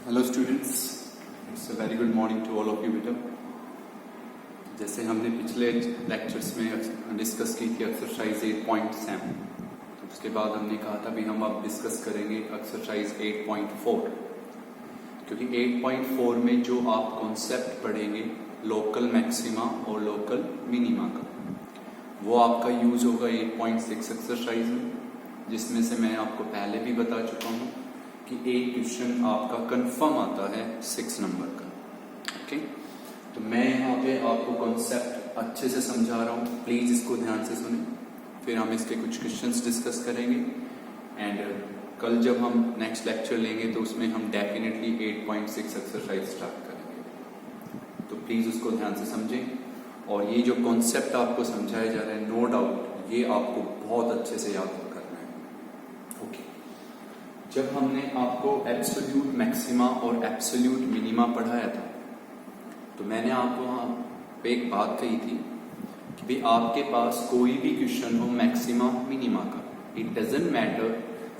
Hello students, it's a very good morning to all of you बेटा। जैसे हमने पिछले लेक्चर्स में डिस्कस की थी एक्सरसाइज 8.7, तो उसके बाद हमने कहा था भी हम अब डिस्कस करेंगे एक्सरसाइज 8.4, क्योंकि 8.4 में जो आप कॉन्सेप्ट पढ़ेंगे लोकल मैक्सिमा और लोकल मिनिमा का, वो आपका यूज होगा 8.6 एक्सरसाइज में, जिसमें से मैं आपको पहले भी बता चुका हूँ कि एक क्वेश्चन आपका कंफर्म आता है 6 नंबर का। ओके, तो मैं यहाँ पे आपको कॉन्सेप्ट अच्छे से समझा रहा हूँ, प्लीज इसको ध्यान से सुने, फिर हम इसके कुछ क्वेश्चंस डिस्कस करेंगे एंड कल जब हम नेक्स्ट लेक्चर लेंगे तो उसमें हम डेफिनेटली 8.6 एक्सरसाइज स्टार्ट करेंगे। तो प्लीज उसको ध्यान से समझें और ये जो कॉन्सेप्ट आपको समझाया जा रहा है, नो डाउट ये आपको बहुत अच्छे से याद करना है। ओके, जब हमने आपको एब्सोल्यूट मैक्सिमा और एब्सोल्यूट मिनिमा पढ़ाया था, तो मैंने आपको वहाँ पे एक बात कही थी कि भाई आपके पास कोई भी क्वेश्चन हो मैक्सिमा मिनिमा का, इट डजेंट मैटर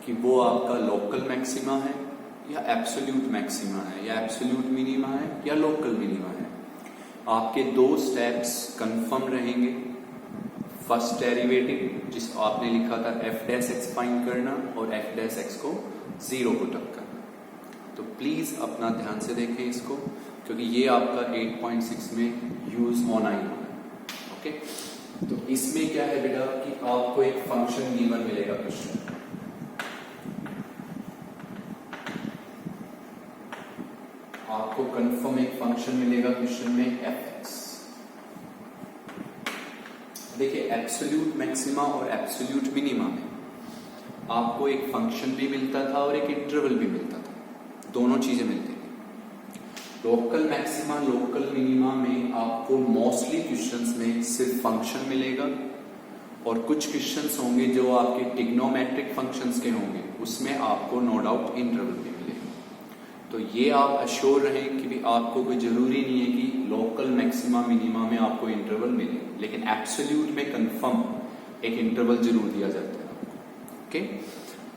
कि वो आपका लोकल मैक्सिमा है या एब्सोल्यूट मैक्सिमा है या एब्सोल्यूट मिनिमा है या लोकल मिनिमा है, आपके दो स्टेप्स कंफर्म रहेंगे। फर्स्ट डेरिवेटिव जिस आपने लिखा था एफ डैश एक्स फाइंड करना और एफ डैश एक्स को 0 पुट अप करना। तो प्लीज अपना ध्यान से देखें इसको, क्योंकि ये आपका 8.6 में यूज होना ही होना। ओके, तो इसमें क्या है बेटा कि आपको एक फंक्शन गिवन मिलेगा क्वेश्चन, आपको कंफर्म एक फंक्शन मिलेगा क्वेश्चन में एफ एक्स। देखिए, एब्सोल्यूट मैक्सिमा और एब्सोल्यूट मिनिमा में आपको एक फंक्शन भी मिलता था और एक इंटरवल भी मिलता था, दोनों चीजें मिलती थी। लोकल मैक्सिमा लोकल मिनिमा में आपको मोस्टली क्वेश्चंस में सिर्फ फंक्शन मिलेगा और कुछ क्वेश्चंस होंगे जो आपके ट्रिग्नोमेट्रिक फंक्शंस के होंगे, उसमें आपको नो डाउट इंटरवल भी मिलेगा। तो ये आप अश्योर रहें कि भी आपको कोई जरूरी नहीं है कि लोकल मैक्सिमा मिनिमा में आपको इंटरवल मिले, लेकिन एब्सोल्यूट में कंफर्म एक इंटरवल जरूर दिया जाता है। ओके,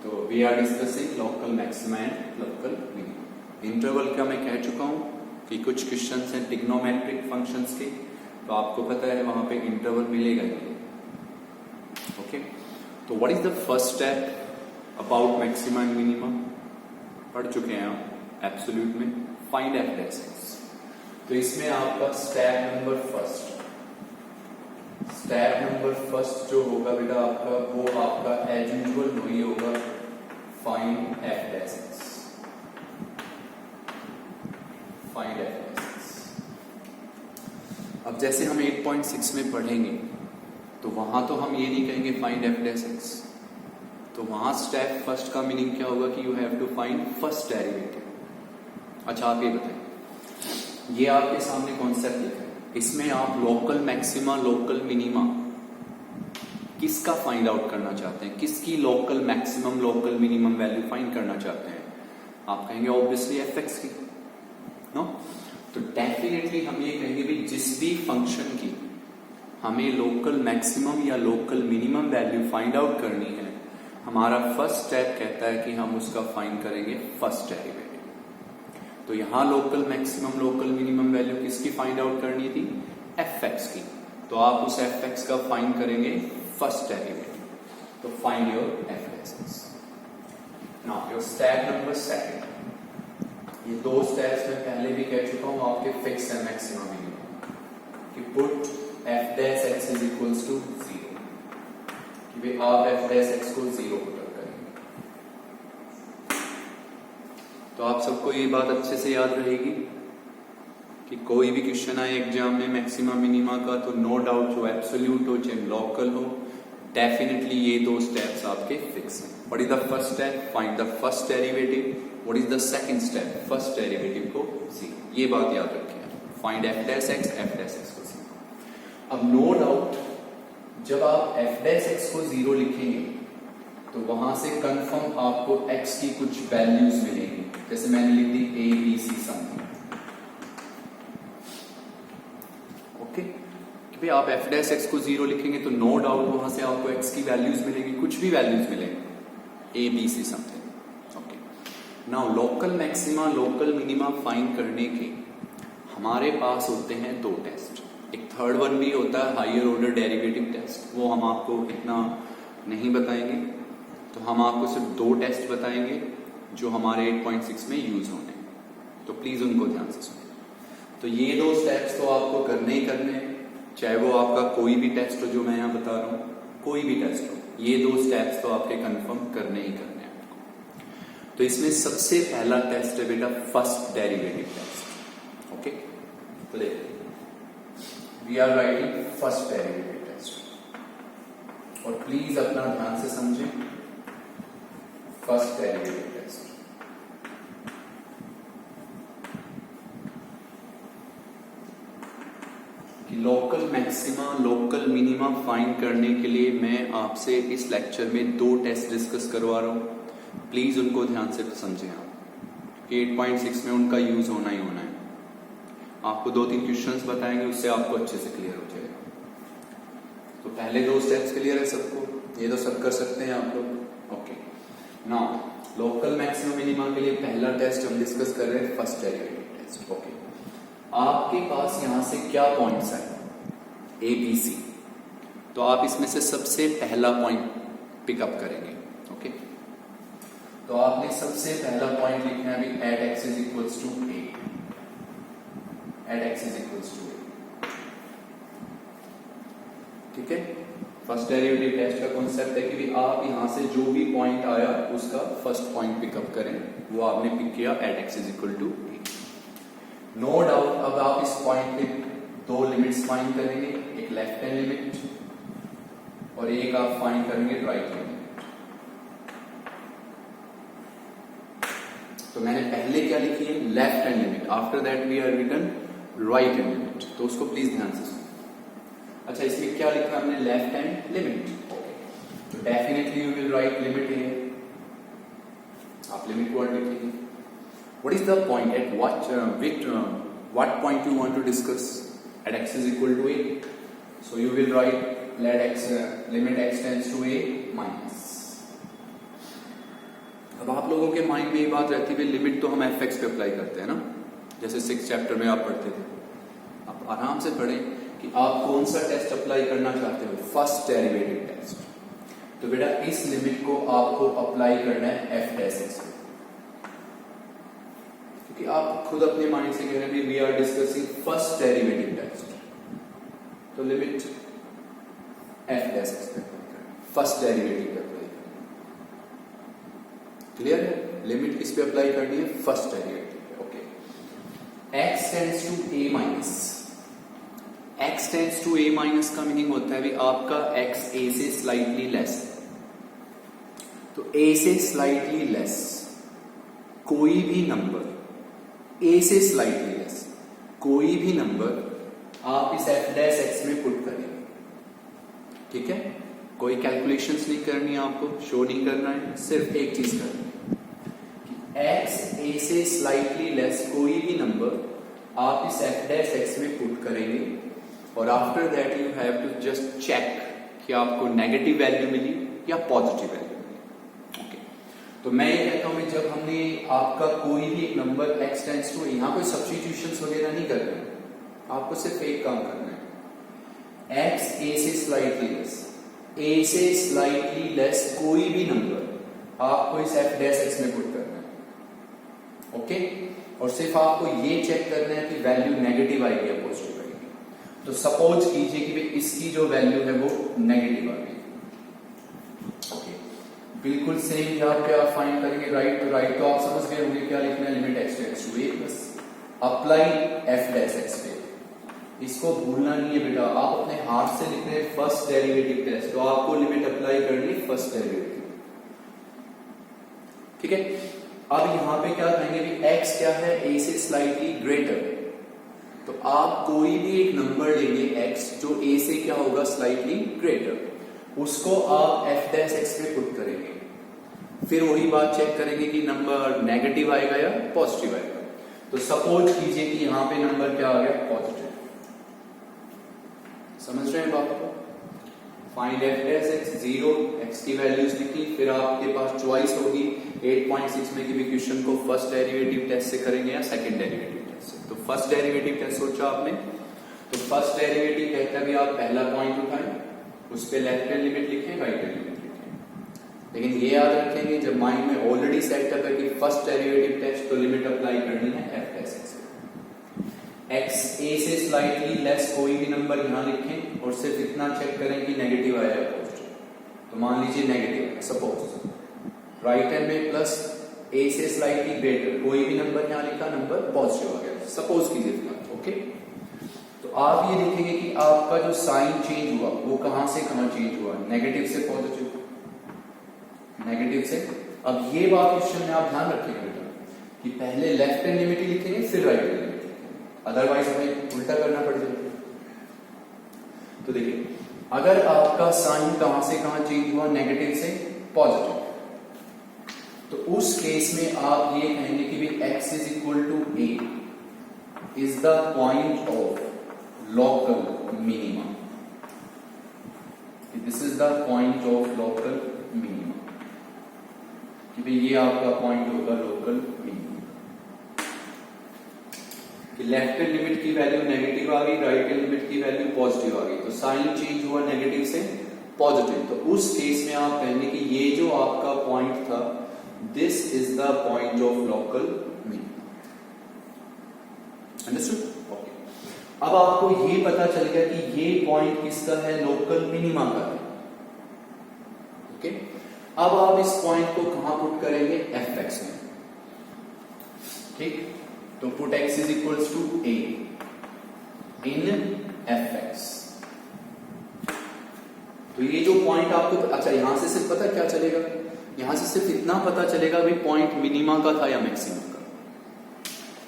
तो we are discussing local maxima and local minima. Interval का मैं कह चुका हूं कि कुछ क्वेश्चंस हैं ट्रिग्नोमेट्रिक फंक्शंस के, तो आपको पता है वहां पे इंटरवल मिलेगा ही। ओके, तो what is the first step about maxima and minima? पढ़ चुके हैं आप एब्सोल्यूट में, फाइंड एफ डैश एक्स। तो इसमें आपका स्टेप नंबर फर्स्ट जो होगा बेटा आपका, वो आपका एज यूजुअल वही होगा, find F dash x. Find F dash x. अब जैसे हम 8.6 में पढ़ेंगे तो वहां तो हम ये नहीं कहेंगे फाइंड एफ डैश एक्स, तो वहां स्टेप फर्स्ट का मीनिंग क्या होगा कि you have to find first derivative. अच्छा, आप ये बताइए, ये आपके सामने कॉन्सेप्ट लिखा है, इसमें आप लोकल मैक्सिमा लोकल मिनिमा किसका फाइंड आउट करना चाहते हैं, किसकी local maximum local minimum value find करना चाहते हैं? आप कहेंगे ऑब्वियसली एफ एक्स की, नो? तो डेफिनेटली हम ये कहेंगे भी जिस भी फंक्शन की हमें लोकल मैक्सिमम या local minimum value find out करनी है, हमारा फर्स्ट स्टेप कहता है कि हम उसका फाइंड करेंगे फर्स्ट डेरिवेटिव। तो यहां local maximum local minimum value किसकी फाइंड आउट करनी थी? एफ एक्स की। तो आप उस एफ एक्स का फाइंड करेंगे फर्स्ट डेरिवेटिव। तो find your F x. Now your step number second, ये दो स्टेप्स में पहले भी कह चुका हूं आपके फिक्स है मैक्सिमम मिनिमम, कि put F dash X is equals to 0, कि भाई आप एफ डैश एक्स को 0 पुट अप करेंगे। तो आप सबको ये बात अच्छे से याद रहेगी कि कोई भी क्वेश्चन आए एग्जाम में मैक्सिमा मिनिमा का, तो नो डाउट जो एब्सोल्यूट हो चाहे लोकल हो, डेफिनेटली ये दो स्टेप्स आपके फिक्स हैं। What is the first step? Find the first derivative. What is the second step? First derivative को 0। ये बात याद रखिए, find F dash x, F dash x को 0। अब नो डाउट जब आप एफ डैश एक्स को 0 लिखेंगे तो वहां से कंफर्म आपको x की कुछ वैल्यूज मिलेंगी, जैसे मैंने लिख दी a b c something. Okay, कि भाई आप f डैश x को 0 लिखेंगे तो नो डाउट वहां से आपको x की वैल्यूज मिलेंगी, कुछ भी वैल्यूज मिलेंगी, a b c something. Okay, now local maxima local minima find करने के हमारे पास होते हैं दो टेस्ट। एक थर्ड वन भी होता है हायर ऑर्डर डेरिवेटिव टेस्ट, वो हम आपको इतना नहीं बताएंगे, तो हम आपको सिर्फ दो टेस्ट बताएंगे जो हमारे 8.6 में यूज होने हैं, तो प्लीज उनको ध्यान से सुनिए। तो ये दो स्टेप्स तो आपको करने ही करने हैं, चाहे वो आपका कोई भी टेस्ट हो जो मैं यहाँ बता रहा हूँ, कोई भी टेस्ट हो, ये दो स्टेप्स तो आपके कंफर्म करने ही करने हैं आपको। तो इसमें सबसे पहला टेस्ट है बेटा फर्स्ट डेरिवेटिव टेस्ट। ओके, तो देखिए we are writing first derivative test, और प्लीज अपना ध्यान से समझें। फर्स्ट डेरिवेटिव टेस्ट, कि local maxima local minima find करने के लिए मैं आपसे इस लेक्चर में दो टेस्ट डिस्कस करवा रहा हूं, प्लीज उनको ध्यान से समझें आप कि 8.6 में उनका यूज होना ही होना है। आपको 2-3 क्वेश्चंस बताएंगे, उससे आपको अच्छे से क्लियर हो जाएगा। तो पहले दो स्टेप्स क्लियर है सबको, ये तो सब कर सकते हैं आप लोग। Okay, now local maximum minima के लिए पहला टेस्ट हम डिस्कस कर रहे हैं फर्स्ट डेरिवेटिव टेस्ट। ओके, आपके पास यहां से क्या पॉइंट्स है ए बी सी, तो आप इसमें से सबसे पहला पॉइंट पिकअप करेंगे। ओके, तो आपने सबसे पहला पॉइंट लिखना है अभी at x is equals to a, at x is equals to a. ठीक है, फर्स्ट डेरिवेटिव टेस्ट का कॉन्सेप्ट है कि आप यहां से जो भी पॉइंट आया उसका फर्स्ट पॉइंट पिकअप करें, वो आपने पिक किया at x is equal to A. No doubt अब आप इस पॉइंट पे दो लिमिट्स फाइंड करेंगे, एक लेफ्ट हैंड लिमिट और एक आप फाइंड करेंगे राइट हैंड लिमिट। तो मैंने पहले क्या लिखी है left hand limit, after that we are written right hand limit, तो उसको प्लीज ध्यान से सुनिए। अच्छा, इसमें क्या लिखा हमने लेफ्ट हैंड लिमिट। ओके, तो definitely you will write limit here, आप लिमिट वर्ड लिखेंगे। What is the point at what point you want to discuss? At x is equal to a, so you will write let x limit x tends to a minus. अब आप लोगों के mind में ये बात रहती है लिमिट तो हम fx पे अप्लाई करते हैं ना, जैसे 6th चैप्टर में आप पढ़ते थे। आप आराम से पढ़ें कि आप कौन सा टेस्ट अप्लाई करना चाहते हो, फर्स्ट डेरिवेटिव टेस्ट। तो बेटा इस लिमिट को आपको अप्लाई करना है f डैश x पे, कि आप खुद अपने माइंड से कह रहे हैं we are discussing first derivative test, तो लिमिट एफ डैश एक्स पे फर्स्ट डेरिवेटिव पे अप्लाई करनी। क्लियर है, लिमिट किस पे अप्लाई करनी है, फर्स्ट डेरिवेटिव पे। Okay, X tends to A minus, X tends to A minus का मीनिंग होता है भी आपका एक्स ए से स्लाइटली लेस, तो ए से स्लाइटली लेस कोई भी नंबर, ए से स्लाइटली लेस कोई भी नंबर आप इस एफ डैश एक्स में पुट करेंगे। ठीक है, कोई कैलकुलेशंस नहीं करनी है आपको, शो नहीं करना है, सिर्फ एक चीज करनी है कि एक्स ए से स्लाइटली लेस कोई भी नंबर आप इस एफ डैश एक्स में पुट करेंगे, और after that you have to just check कि आपको नेगेटिव वैल्यू मिली या पॉजिटिव वैल्यू। तो मैं ये कहता हूं कि जब हमने आपका कोई भी एक नंबर x टेंड्स टू, यहां कोई सब्स्टिट्यूशंस वगैरह नहीं करना है, आपको सिर्फ एक काम करना है, x a से स्लाइटली लेस, a से स्लाइटली लेस कोई भी नंबर आपको इस f डैश x में पुट करना है। ओके, और सिर्फ आपको ये चेक करना है कि वैल्यू नेगेटिव आएगी या पॉजिटिव आएगी। तो सपोज कीजिए कि इसकी जो वैल्यू है वो नेगेटिव आ गई। बिल्कुल सेम यहाँ पे आप फाइंड करेंगे राइट, तो राइट तो आप समझ गए होंगे क्या लिखना है, limit X tends to A plus apply F dash X पे। इसको भूलना नहीं है बेटा, आप अपने हाथ से लिख रहे हैं फर्स्ट डेरिवेटिव टेस्ट, तो आपको लिमिट अप्लाई करनी है फर्स्ट डेरिवेटिव। ठीक है, अब यहां पे क्या कहेंगे कि x क्या है, a से स्लाइटली ग्रेटर, तो आप कोई भी एक नंबर लेंगे x जो a से क्या होगा स्लाइटली ग्रेटर, उसको आप f डैश x पे पुट करेंगे, फिर वही बात चेक करेंगे कि नंबर नेगेटिव आएगा या पॉजिटिव आएगा। तो सपोज कीजिए कि यहां पे नंबर क्या आ गया, पॉजिटिव। समझ रहे हैं बात को? Find F dash x 0, x की वैल्यूज लिखी, फिर आपके पास चॉइस होगी 8.6 में कि भी क्वेश्चन को फर्स्ट डेरिवेटिव टेस्ट से करेंगे या सेकंड डेरिवेटिव टेस्ट से। तो फर्स्ट डेरिवेटिव टेस्ट सोचा आपने, तो फर्स्ट डेरिवेटिव कहता है कि आप पहला पॉइंट उठाएं, उस पे लेफ्ट हैंड लिमिट लिखें, राइट हैंड लिमिट लिखें। लेकिन ये याद रखेंगे जब माइंड में ऑलरेडी सेटअप है कि फर्स्ट डेरिवेटिव टेस्ट, तो लिमिट अप्लाई करनी है एफ डैश एक्स। एक्स ए से स्लाइटली लेस कोई भी नंबर यहां लिखें और सिर्फ इतना चेक करें कि नेगेटिव आया है पॉजिटिव। तो मान लीजिए नेगेटिव है, सपोज राइट हैंड में प्लस ए से स्लाइटली ग्रेटर, कोई भी नंबर यहां लिखा, नंबर पॉजिटिव आ गया, सपोज कीजिए फिलहाल। ओके, तो आप ये देखेंगे कि आपका जो साइन चेंज हुआ वो कहां से कहां चेंज हुआ, नेगेटिव से पॉजिटिव, नेगेटिव से। अब ये बात क्वेश्चन में आप ध्यान रखिएगा बेटा कि पहले लेफ्ट हैंड लिमिट ही लिखेंगे फिर राइट हैंड लिमिट, अदरवाइज हमें उल्टा करना पड़ जाएगा। तो देखिए, अगर आपका साइन कहां से कहां चेंज हुआ, नेगेटिव से पॉजिटिव, तो उस केस में आप ये कहेंगे कि भी x is equal to a is the point of local minima, this is the point of local minima, कि भाई ये आपका पॉइंट होगा लोकल मिनिमा। कि लेफ्ट हैंड लिमिट की वैल्यू नेगेटिव आ गई, राइट हैंड लिमिट की वैल्यू पॉजिटिव आ गई, तो साइन चेंज हुआ नेगेटिव से पॉजिटिव। तो उस केस में आप कहेंगे कि ये जो आपका पॉइंट था, this is the point of local minima. Understood? Okay, अब आपको ये पता चल गया कि ये पॉइंट किसका है, लोकल मिनिमा का है। ओके, अब आप इस पॉइंट को कहां पुट करेंगे, एफ एक्स में। ठीक, तो put x is equals to a in F X. तो ये जो पॉइंट आपको, अच्छा यहां से सिर्फ पता क्या चलेगा, यहां से सिर्फ इतना पता चलेगा भी पॉइंट मिनिमा का था या मैक्सिमम का।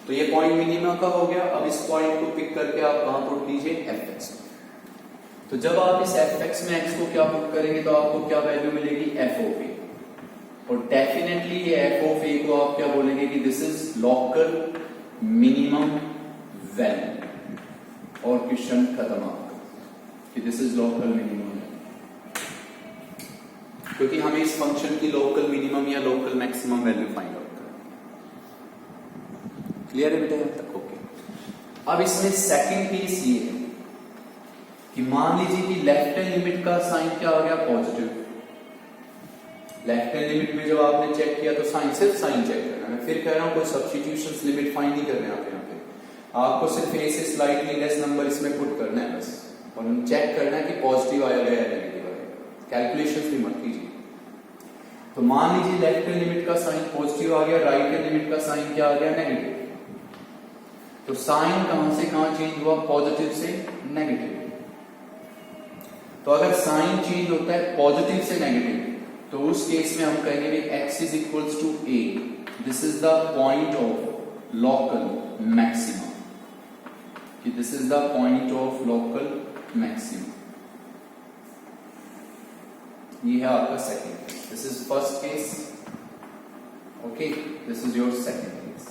तो ये पॉइंट मिनिमा का हो गया। अब इस पॉइंट को पिक करके आप कहां पुट कीजिए, एफ एक्स में। तो जब आप इस एफ एक्स में x को क्या पुट करेंगे तो आपको क्या वैल्यू मिलेगी, एफ ऑफ ए। और डेफिनेटली ये एफ ऑफ ए को आप क्या बोलेंगे कि this is local minimum value, और क्वेश्चन खत्म आपका कि this is local minimum value, क्योंकि हमें इस फंक्शन की लोकल मिनिमम या local maximum value find out करनी है। क्लियर है बेटा यहां तक? ओके, अब इसमें सेकंड केस ये है कि मान लीजिए कि लेफ्ट हैंड लिमिट का साइन क्या आ गया, पॉजिटिव। लेफ्ट हैंड लिमिट में जब आपने चेक किया तो साइन, सिर्फ साइन चेक करना है। मैं फिर कह रहा हूं कोई सब्स्टिट्यूशंस लिमिट फाइंड नहीं करने आप यहाँ पे, आपको सिर्फ ए से स्लाइटली लेस नंबर इसमें पुट करना है बस, और चेक करना है कि पॉजिटिव आया गया या नेगेटिव आया। कैलकुलेशंस भी मत कीजिए। तो मान लीजिए लेफ्ट हैंड लिमिट का साइन पॉजिटिव आ गया, राइट हैंड लिमिट का साइन क्या आ गया, नेगेटिव। तो साइन कहां से कहां चेंज हुआ, पॉजिटिव से नेगेटिव। तो अगर साइन चेंज होता है पॉजिटिव से नेगेटिव, तो उस केस में हम कहेंगे भी x is equals to a, this is the point of local maximum, कि this is the point of local maximum. ये है आपका second case, this is first case. Okay, this is your second case.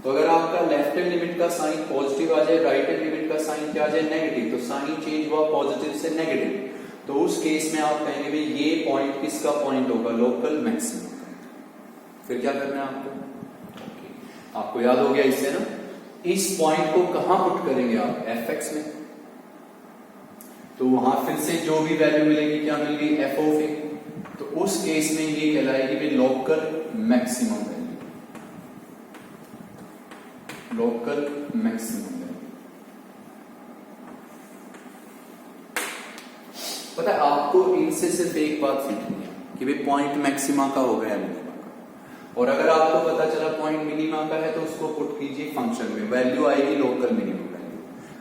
तो अगर आपका left hand limit का sign positive आ जाए, राइट हैंड लिमिट का साइन क्या आ जाए, नेगेटिव, तो साइन चेंज हुआ पॉजिटिव से नेगेटिव, तो उस केस में आप कहेंगे भाई ये पॉइंट किसका पॉइंट होगा, लोकल मैक्सिमम का। फिर क्या करना है आपको, आपको याद हो गया इससे ना, इस पॉइंट को कहां पुट करेंगे आप, एफ एक्स में। तो वहां फिर से जो भी वैल्यू मिलेगी, क्या मिल गई, एफ ऑफ ए। तो उस केस में ये कहलाएगी भाई local maximum value, local maximum value. पता है आपको इनसे सिर्फ एक बात सीखनी है कि भाई पॉइंट मैक्सिमा का हो गया मिनिमा का, और अगर आपको पता चला पॉइंट मिनिमा का है तो उसको पुट कीजिए फंक्शन में, वैल्यू आएगी लोकल मिनिमम वैल्यू।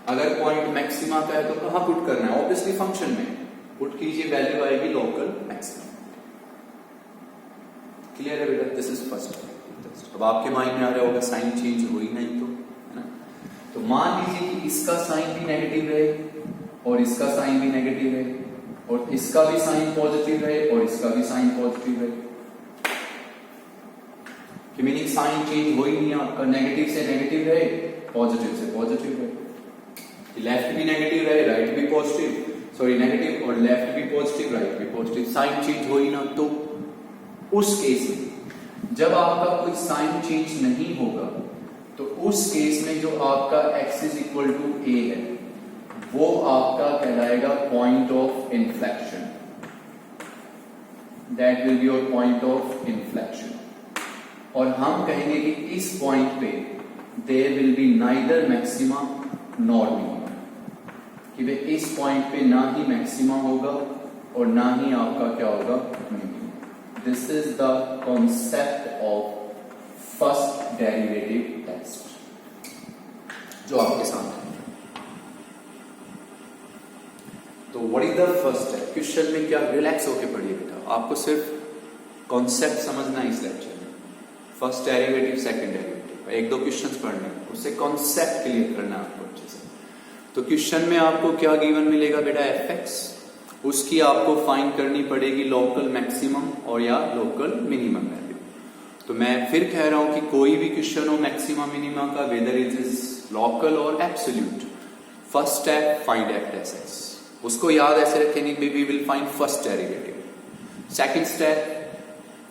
अगर पॉइंट मैक्सिमा का है तो कहां पुट करना है, ऑब्वियसली फंक्शन में पुट कीजिए, वैल्यू आएगी लोकल मैक्सिमम। क्लियर है बेटा? This is first. अब आपके माइंड में आ रहा होगा साइन चेंज हुई नहीं तो, है ना? तो मान लीजिए कि इसका साइन भी नेगेटिव रहे और इसका साइन भी नेगेटिव रहे, और इसका भी साइन पॉजिटिव रहे और इसका भी साइन पॉजिटिव रहे, कि मीनिंग साइन चेंज हो ही नहीं आपका, नेगेटिव से नेगेटिव रहे, पॉजिटिव से पॉजिटिव रहे। लेफ्ट भी नेगेटिव रहे, राइट भी पॉजिटिव, सॉरी नेगेटिव और लेफ्ट भी पॉजिटिव, राइट भी पॉजिटिव, साइन चेंज हो ही ना। तो उस केस में जब आपका कोई साइन चेंज नहीं होगा तो उस केस में जो आपका x is equal to a है वो आपका कहलाएगा point of inflection, that will be your point of inflection. और हम कहेंगे कि इस पॉइंट पे there will be neither maxima nor minima, कि भाई इस पॉइंट पे ना ही मैक्सिमा होगा और ना ही आपका क्या होगा minima. This is the concept of first derivative test जो आपके सामने है। तो what is the first step? Question में क्या, रिलैक्स होके पढ़िए बेटा, आपको सिर्फ कॉन्सेप्ट समझना है इस लेक्चर में। फर्स्ट डेरिवेटिव, सेकंड डेरिवेटिव, एक दो क्वेश्चंस पढ़ने हैं, उससे कॉन्सेप्ट क्लियर करना है आपको अच्छे से। तो क्वेश्चन में आपको क्या गिवन मिलेगा बेटा? fx, उसकी आपको फाइंड करनी पड़ेगी लोकल मैक्सिमम और या लोकल मिनिमम वैल्यू। तो मैं फिर कह रहा हूं कि कोई भी क्वेश्चन हो मैक्सिमम मिनिमा का, वेदर इट इज लोकल और absolute, first step find fx, उसको याद ऐसे रखेंगे, we will find first derivative. Second step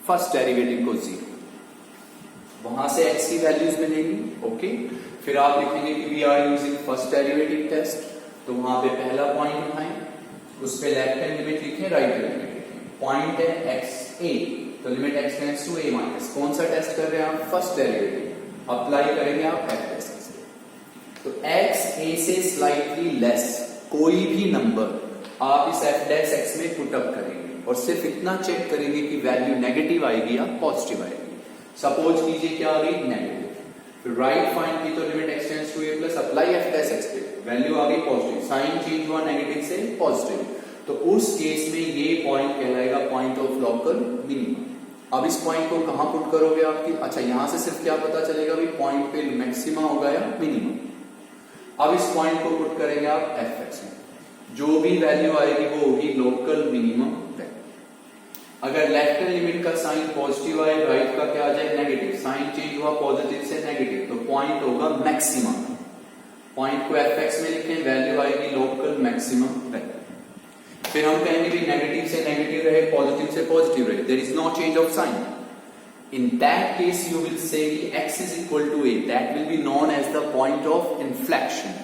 first derivative को 0, वहां से x की वैल्यूज मिलेंगी, ओके। फिर आप लिखेंगे कि we are using first derivative test, तो वहां पे पहला पॉइंट उठाएं, उस पे लेफ्ट हैंड लिमिट लिखें, राइट हैंड लिमिट लिखें। पॉइंट है x a, तो limit x tends to a minus, कौन सा टेस्ट कर रहे हैं आप? First derivative. अप्लाई करेंगे आप f से, तो x a से स्लाइटली लेस कोई भी नंबर आप इस f डैश x में पुट अप करेंगे और सिर्फ इतना चेक करेंगे कि वैल्यू नेगेटिव आएगी या पॉजिटिव आएगी। सपोज कीजिए क्या आ गई? नेगेटिव। फिर राइट फाइंड की तो limit x tends to a plus apply f dash x पे, वैल्यू आ गई पॉजिटिव, साइन चेंज हुआ नेगेटिव से पॉजिटिव, तो उस केस में ये पॉइंट कहलाएगा पॉइंट ऑफ लोकल मिनिमम। अब इस पॉइंट को कहां पुट करोगे आपकी? अच्छा, यहां से सिर्फ क्या पता चलेगा भी पॉइंट पे मैक्सिमा होगा या मिनिमम। अब इस पॉइंट को पुट करेंगे आप fx में, जो भी वैल्यू आएगी वो होगी लोकल मिनिमम वैल्यू। अगर लेफ्ट हैंड लिमिट का साइन पॉजिटिव आए, राइट का क्या आ जाए? नेगेटिव, साइन चेंज हुआ पॉजिटिव से नेगेटिव, तो पॉइंट होगा मैक्सिमम। पॉइंट को fx में लिखें, वैल्यू आएगी लोकल मैक्सिमम वैल्यू। फिर हम कहेंगे भी नेगेटिव से नेगेटिव रहे, पॉजिटिव से पॉजिटिव रहे, there is no change of sign. In that case, you will say x is equal to a. That will be known as the point of inflection.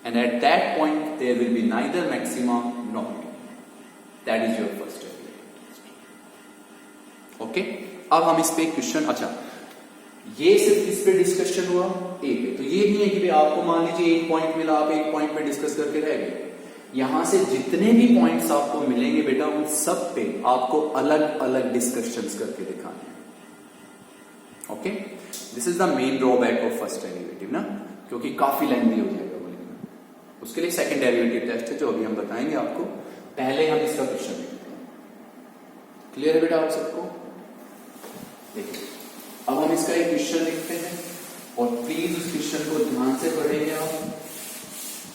And at that point, there will be neither maxima nor minima. That is your first derivative. Okay? अब हम इस पे question, अच्छा ये सिर्फ इस पे discussion हुआ ए पे, तो ये नहीं है कि आपको मान लीजिए एक पॉइंट मिला, आप एक पॉइंट पे डिस्कस करके रह गए। यहां से जितने भी पॉइंट्स आपको मिलेंगे बेटा, उन सब पे आपको अलग अलग डिस्कशंस करके दिखाने हैं। Okay, this is the main drawback of first derivative ना, क्योंकि काफी लेंथी हो जाएगा वो लिखना। उसके लिए सेकंड डेरिवेटिव टेस्ट है जो अभी हम बताएंगे आपको। पहले हम इसका क्वेश्चन देखते हैं। क्लियर है बेटा आप सबको? देखिए, अब हम इसका एक क्वेश्चन लिखते हैं और प्लीज उस क्वेश्चन को ध्यान से पढ़ेंगे आप,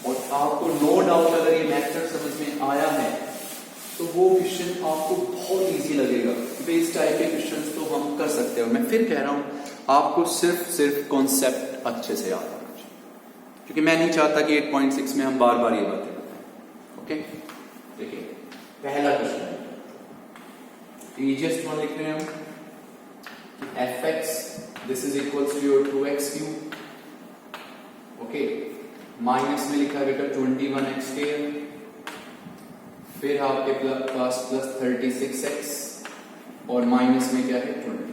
और आपको नो डाउट अगर ये मेथड समझ में आया है तो वो क्वेश्चन आपको बहुत इजी लगेगा कि इस टाइप के क्वेश्चंस तो हम कर सकते हैं। और मैं फिर कह रहा हूं, आपको सिर्फ कॉन्सेप्ट अच्छे से याद होना चाहिए, क्योंकि मैं नहीं चाहता कि 8.6 में हम बार बार ये बातें बताएं। ओके, देखिए पहला क्वेश्चन इजीएस्ट वन लिख रहे हैं हम, fx this is equals to your 2x cube, okay, minus में लिखा है बेटा 21x स्क्वायर, फिर आपके पास प्लस 36x और माइनस में क्या है 20।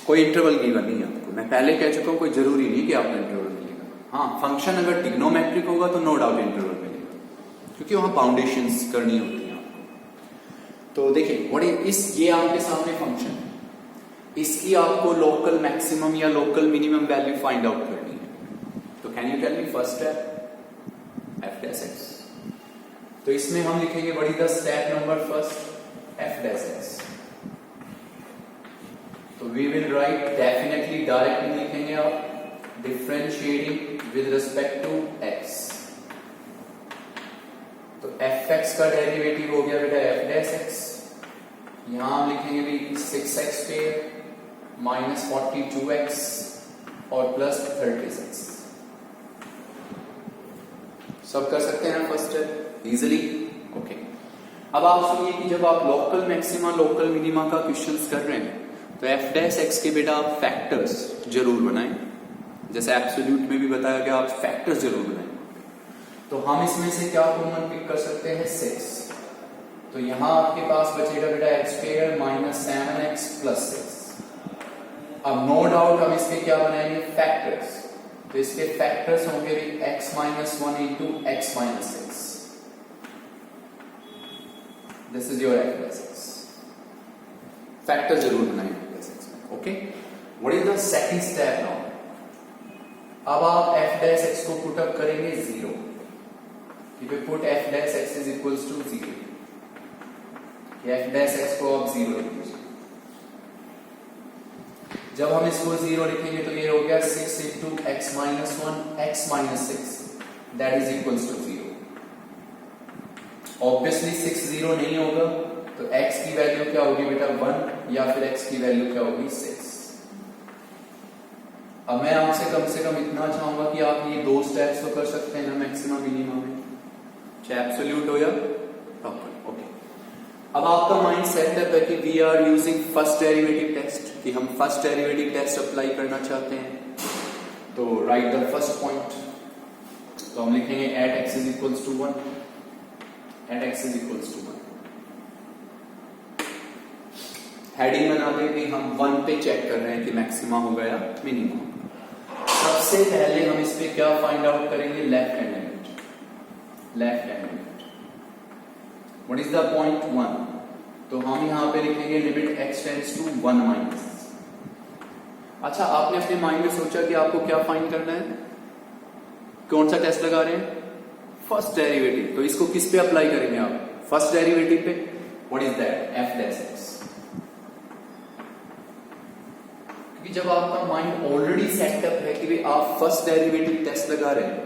कोई इंटरवल गिवन नहीं है आपको, मैं पहले कह चुका हूं, कोई जरूरी नहीं कि आपको इंटरवल मिलेगा। हाँ, फंक्शन अगर ट्रिग्नोमेट्रिक होगा तो नो डाउट इंटरवल मिलेगा, क्योंकि वहां बाउंडेशंस करनी होती हैं आपको। तो देखिए व्हाट इज ये आपके सामने फंक्शन है, इसकी आपको लोकल मैक्सिमम या local minimum value find out करनी है। तो can you tell me first step? f dash x। तो इसमें हम लिखेंगे what is the step number first? f dash x। तो we will write, definitely direct में लिखेंगे आप differentiating with respect to x। तो fx का डेरिवेटिव हो गया बेटा f डैश x, यहां हम लिखेंगे भी 6x स्क्वायर माइनस 42x और प्लस 36। सब कर सकते हैं ना फर्स्ट स्टेप इजिली। ओके, अब आप सुनिए कि जब आप लोकल मैक्सिमा लोकल मिनिमा का क्वेश्चंस कर रहे हैं तो एफ डैश एक्स के बेटा आप फैक्टर्स जरूर बनाएं, जैसे एब्सोल्यूट में भी बताया गया, आप फैक्टर्स जरूर बनाएं। तो हम इसमें से क्या कॉमन पिक कर सकते हैं 6, तो यहां आपके पास बचेगा बेटा x square minus 7x plus 6। अब नो डाउट हम इसके क्या बनाएंगे फैक्टर्स, तो इसके फैक्टर्स होंगे भी x minus 1 into x minus 6। This is your f plus 6, factor जरूर बनाएंगे plus 6। Okay, what is the second step now? अब आप f डैश x को पुट अप करेंगे 0, if you put f dash x is equals to 0, f dash x को आप 0 लिख लीजिए। जब हम इसको 0 लिखेंगे तो ये हो गया 6 into x minus 1 x minus 6 that is equals to 0। Obviously 6 0 नहीं होगा, तो x की वैल्यू क्या होगी बेटा 1, या फिर x की वैल्यू क्या होगी 6। अब मैं आपसे कम से कम इतना चाहूंगा कि आप ये दो स्टेप्स तो कर सकते हैं ना मैक्सिमम मिनिमम में, चाहे एब्सोल्यूट हो या प्रॉपर। ओके, अब आपका माइंड सेटअप है कि we are using first derivative test, कि हम फर्स्ट डेरिवेटिव टेस्ट अप्लाई करना चाहते हैं। तो राइट द फर्स्ट पॉइंट, तो हम लिखेंगे at x is equals to 1, at x is equals to 1। Heading बना देंगे, हम 1 पे चेक कर रहे हैं कि मैक्सिमा हो गया मिनिमम। सबसे पहले हम इस पे क्या फाइंड आउट करेंगे, left hand limit, left hand limit. What is the point 1? तो हम यहां पे लिखेंगे limit x tends to 1 minus. अच्छा, आपने अपने माइंड में सोचा कि आपको क्या फाइंड करना है, कौन सा टेस्ट लगा रहे हैं, फर्स्ट डेरिवेटिव। तो इसको किस पे अप्लाई करेंगे आप, फर्स्ट डेरिवेटिव पे। What is that, f dash x। क्योंकि जब आपका माइंड ऑलरेडी सेटअप है कि आप फर्स्ट डेरिवेटिव टेस्ट लगा रहे हैं,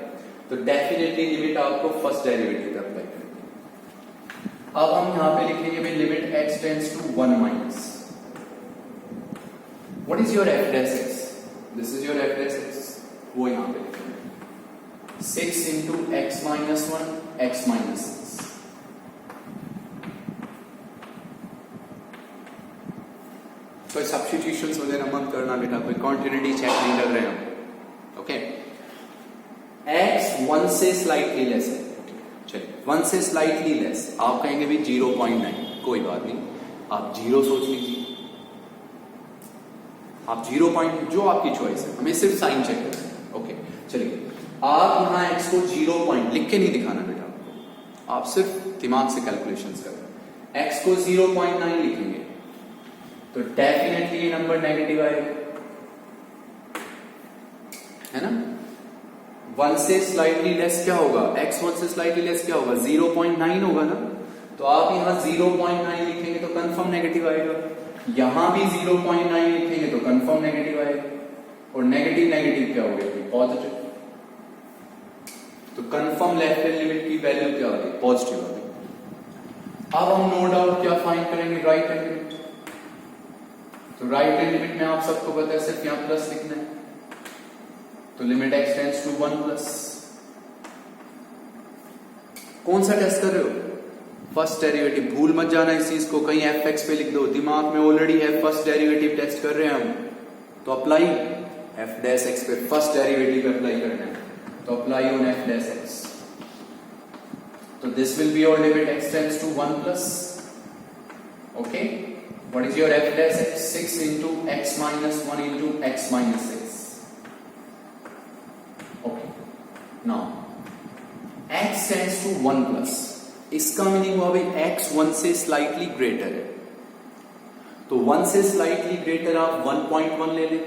तो डेफिनेटली लिमिट आपको फर्स्ट डेरिवेटिव पे अप्लाई करेंगे। अब हम यहां पे लिखेंगे भाई limit x tends to 1 minus. What is your f dash x? This is your f dash x, वो यहां पे लिखेंगे 6 into x minus 1 x minus 6। कोई सब्स्टिट्यूशंस वगैरह मत करना बेटा, कोई क्वांटिटी चेक नहीं कर रहे हैं। ओके, x 1 से स्लाइटली लेस है, चलिए 1 से स्लाइटली लेस, आप कहेंगे भी 0.9, कोई बात नहीं, आप 0 सोच लीजिए, आप 0 पॉइंट जो आपकी चॉइस है, हमें सिर्फ साइन चेक करना है। ओके, चलिए आप यहां x को 0 पॉइंट लिख के नहीं दिखाना बेटा आपको, आप सिर्फ दिमाग से कैलकुलेशंस कर रहे हैं। x को 0.9 लिखेंगे तो डेफिनेटली ये नंबर नेगेटिव आएगा, है ना। 1 से स्लाइटली लेस क्या होगा, x 1 से स्लाइटली लेस क्या होगा, 0.9 होगा ना। तो आप यहां 0.9 लिखेंगे तो कंफर्म नेगेटिव आएगा, यहां भी 0.9 लिखेंगे तो कंफर्म नेगेटिव आएगा, और नेगेटिव नेगेटिव क्या हो गया, पॉजिटिव। तो कंफर्म लेफ्ट हैंड लिमिट की वैल्यू क्या होगी, पॉजिटिव होगी। अब हम नो डाउट क्या फाइंड करेंगे, राइट हैंड लिमिट। तो राइट हैंड लिमिट में आप सबको पता है सिर्फ यहां प्लस लिखना है, तो limit x tends to 1 plus. कौन सा टेस्ट कर रहे हो, फर्स्ट डेरिवेटिव। भूल मत जाना इस चीज को, कहीं fx पे लिख दो, दिमाग में ऑलरेडी है फर्स्ट डेरिवेटिव टेस्ट कर रहे हैं हम, तो अप्लाई f डैश x पे फर्स्ट डेरिवेटिव अप्लाई करना है, तो apply on f dash x। तो this will be your limit x tends to 1 plus. Okay, what is your f dash x? 6 into x minus 1 into x minus 6. Okay, now x tends to 1 plus, इसका meaning हुआ भाई x 1 से slightly greater है, तो 1 से slightly greater आप 1.1 ले लें,